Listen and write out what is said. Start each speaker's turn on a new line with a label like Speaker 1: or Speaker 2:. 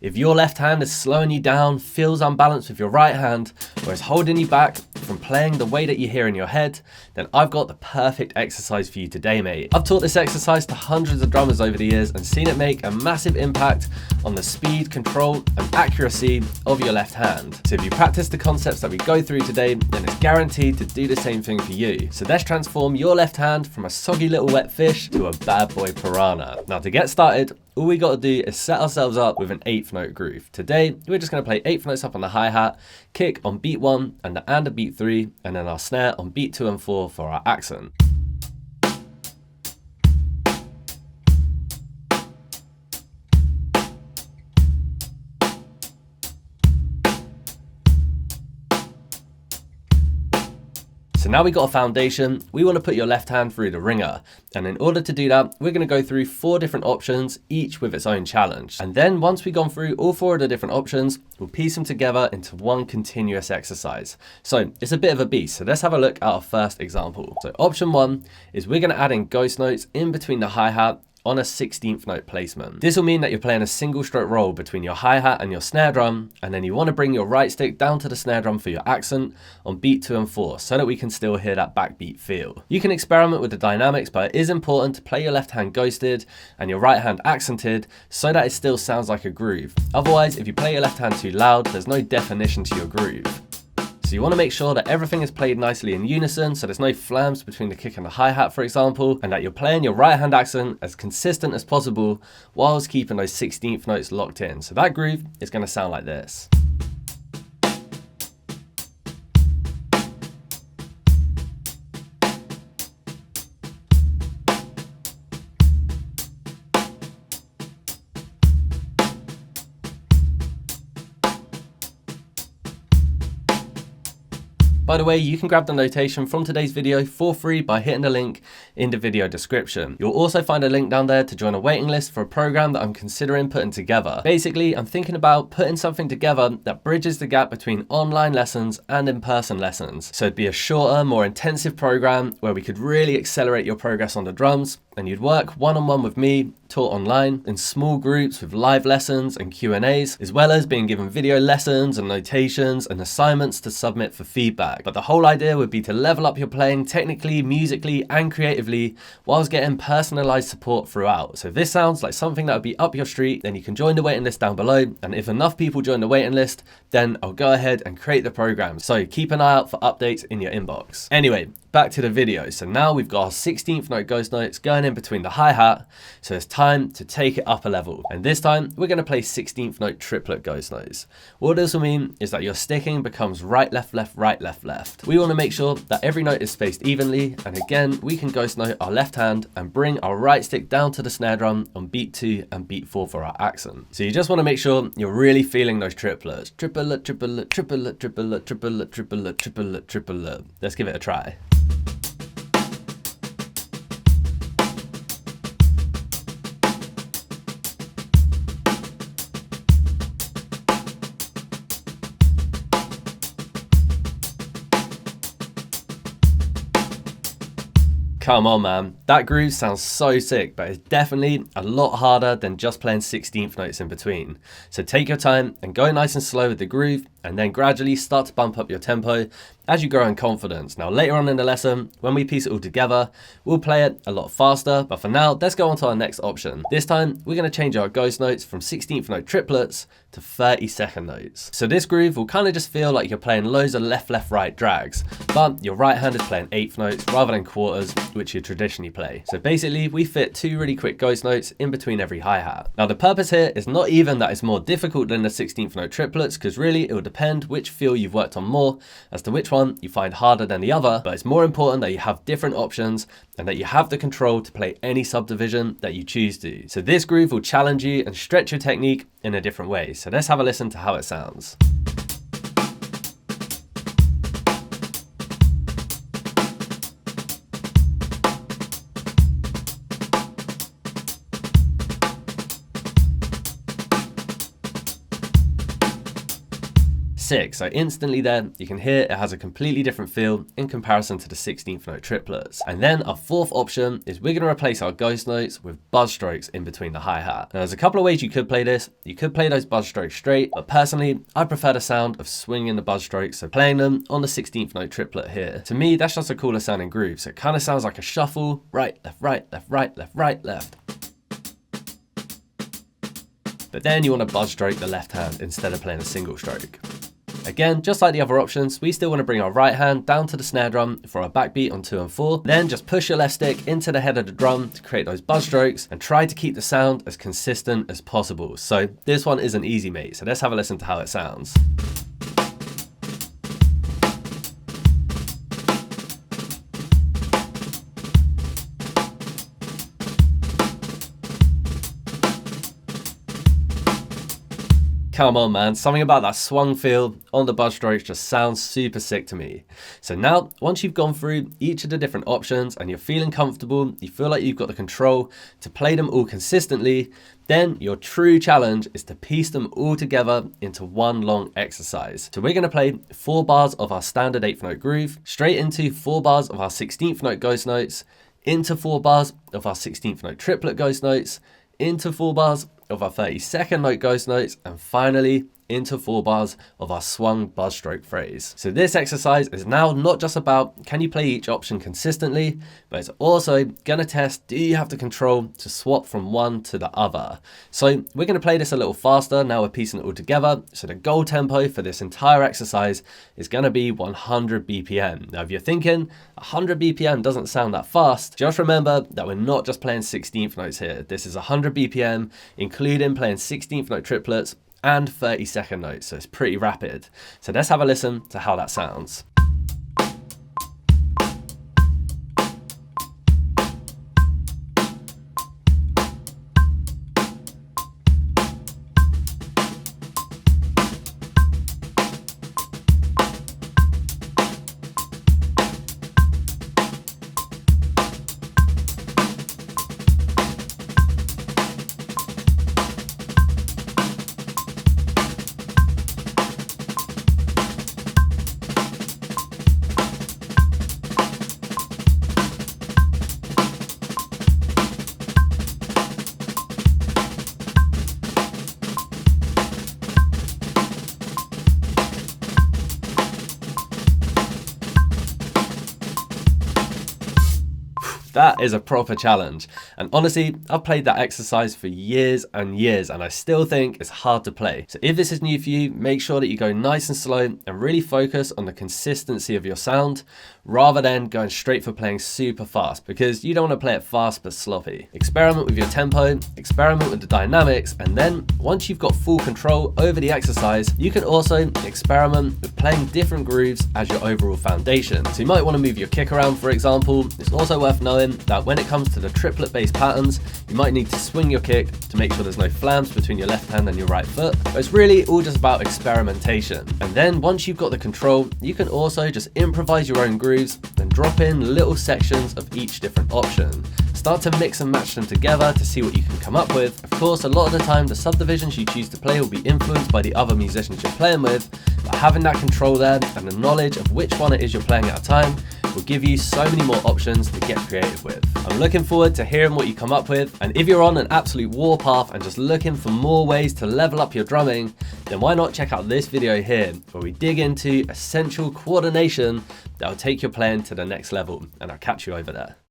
Speaker 1: If your left hand is slowing you down, feels unbalanced with your right hand, or is holding you back from playing the way that you hear in your head, then I've got the perfect exercise for you today, mate. I've taught this exercise to hundreds of drummers over the years and seen it make a massive impact on the speed, control, and accuracy of your left hand. So if you practice the concepts that we go through today, then it's guaranteed to do the same thing for you. So let's transform your left hand from a soggy little wet fish to a bad boy piranha. Now to get started, all we got to do is set ourselves up with an 8th note groove. Today, we're just going to play 8th notes up on the hi-hat, kick on beat 1 and a beat 3, and then our snare on beat 2 and 4 for our accent. So now we got a foundation, we want to put your left hand through the ringer. And in order to do that, we're going to go through 4 different options, each with its own challenge. And then once we've gone through all 4 of the different options, we'll piece them together into one continuous exercise. So it's a bit of a beast. So let's have a look at our first example. So option 1 is we're going to add in ghost notes in between the hi-hat on a 16th note placement. This will mean that you're playing a single stroke roll between your hi-hat and your snare drum, and then you want to bring your right stick down to the snare drum for your accent on beat 2 and 4 so that we can still hear that backbeat feel. You can experiment with the dynamics, but it is important to play your left hand ghosted and your right hand accented so that it still sounds like a groove. Otherwise, if you play your left hand too loud, there's no definition to your groove. So you want to make sure that everything is played nicely in unison, so there's no flams between the kick and the hi-hat, for example, and that you're playing your right hand accent as consistent as possible whilst keeping those 16th notes locked in. So that groove is going to sound like this. By the way, you can grab the notation from today's video for free by hitting the link in the video description. You'll also find a link down there to join a waiting list for a program that I'm considering putting together. Basically, I'm thinking about putting something together that bridges the gap between online lessons and in-person lessons. So it'd be a shorter, more intensive program where we could really accelerate your progress on the drums, and you'd work one-on-one with me, taught online, in small groups with live lessons and Q&As, as well as being given video lessons and notations and assignments to submit for feedback. But the whole idea would be to level up your playing technically, musically, and creatively, whilst getting personalized support throughout. So if this sounds like something that would be up your street, then you can join the waiting list down below, and if enough people join the waiting list, then I'll go ahead and create the program. So keep an eye out for updates in your inbox. Anyway, back to the video. So now we've got our 16th note ghost notes going in between the hi-hat, so it's time to take it up a level. And this time we're going to play 16th note triplet ghost notes. What this will mean is that your sticking becomes right, left, left, right, left, left. We want to make sure that every note is spaced evenly, and again we can ghost note our left hand and bring our right stick down to the snare drum on beat 2 and beat 4 for our accent. So you just want to make sure you're really feeling those triplets. Triplet, triplet, triplet, triplet, triplet, triplet, triplet, triplet. Let's give it a try. Come on, man. That groove sounds so sick, but it's definitely a lot harder than just playing 16th notes in between. So take your time and go nice and slow with the groove, and then gradually start to bump up your tempo as you grow in confidence. Now later on in the lesson, when we piece it all together, we'll play it a lot faster, but for now, let's go on to our next option. This time, we're going to change our ghost notes from 16th note triplets to 32nd notes. So this groove will kind of just feel like you're playing loads of left, left, right drags, but your right hand is playing 8th notes rather than quarters, which you traditionally play. So basically, we fit 2 really quick ghost notes in between every hi-hat. Now the purpose here is not even that it's more difficult than the 16th note triplets, because really it will depend which feel you've worked on more as to which one you find harder than the other, but it's more important that you have different options and that you have the control to play any subdivision that you choose to. So this groove will challenge you and stretch your technique in a different way. So let's have a listen to how it sounds. sick. So instantly there, you can hear it has a completely different feel in comparison to the 16th note triplets. And then our fourth option is we're going to replace our ghost notes with buzz strokes in between the hi-hat. Now there's a couple of ways you could play this. You could play those buzz strokes straight, but personally, I prefer the sound of swinging the buzz strokes, so playing them on the 16th note triplet here. To me, that's just a cooler sounding groove. So it kind of sounds like a shuffle, right, left, right, left, right, left, right, left. But then you want to buzz stroke the left hand instead of playing a single stroke. Again, just like the other options, we still want to bring our right hand down to the snare drum for our backbeat on 2 and 4. Then just push your left stick into the head of the drum to create those buzz strokes and try to keep the sound as consistent as possible. So this one isn't easy, mate. So let's have a listen to how it sounds. Come on, man, something about that swung feel on the buzz strokes just sounds super sick to me. So now, once you've gone through each of the different options and you're feeling comfortable, you feel like you've got the control to play them all consistently, then your true challenge is to piece them all together into one long exercise. So we're going to play 4 bars of our standard 8th note groove, straight into 4 bars of our 16th note ghost notes, into 4 bars of our 16th note triplet ghost notes, into 4 bars of our 32nd note ghost notes, and finally into 4 bars of our swung buzz stroke phrase. So this exercise is now not just about can you play each option consistently, but it's also gonna test, do you have the control to swap from one to the other? So we're gonna play this a little faster, now we're piecing it all together. So the goal tempo for this entire exercise is gonna be 100 BPM. Now if you're thinking 100 BPM doesn't sound that fast, just remember that we're not just playing 16th notes here. This is 100 BPM, including playing 16th note triplets and 32nd notes, so it's pretty rapid. So let's have a listen to how that sounds. That is a proper challenge. And honestly, I've played that exercise for years and years, and I still think it's hard to play. So if this is new for you, make sure that you go nice and slow and really focus on the consistency of your sound, rather than going straight for playing super fast, because you don't want to play it fast but sloppy. Experiment with your tempo, experiment with the dynamics, and then once you've got full control over the exercise, you can also experiment with playing different grooves as your overall foundation. So you might want to move your kick around, for example. It's also worth knowing that when it comes to the triplet based patterns, you might need to swing your kick to make sure there's no flams between your left hand and your right foot. But it's really all just about experimentation. And then once you've got the control, you can also just improvise your own grooves and drop in little sections of each different option. Start to mix and match them together to see what you can come up with. Of course, a lot of the time, the subdivisions you choose to play will be influenced by the other musicians you're playing with, but having that control there and the knowledge of which one it is you're playing at a time will give you so many more options to get creative with. I'm looking forward to hearing what you come up with, and if you're on an absolute warpath and just looking for more ways to level up your drumming, then why not check out this video here, where we dig into essential coordination that will take your playing to the next level, and I'll catch you over there.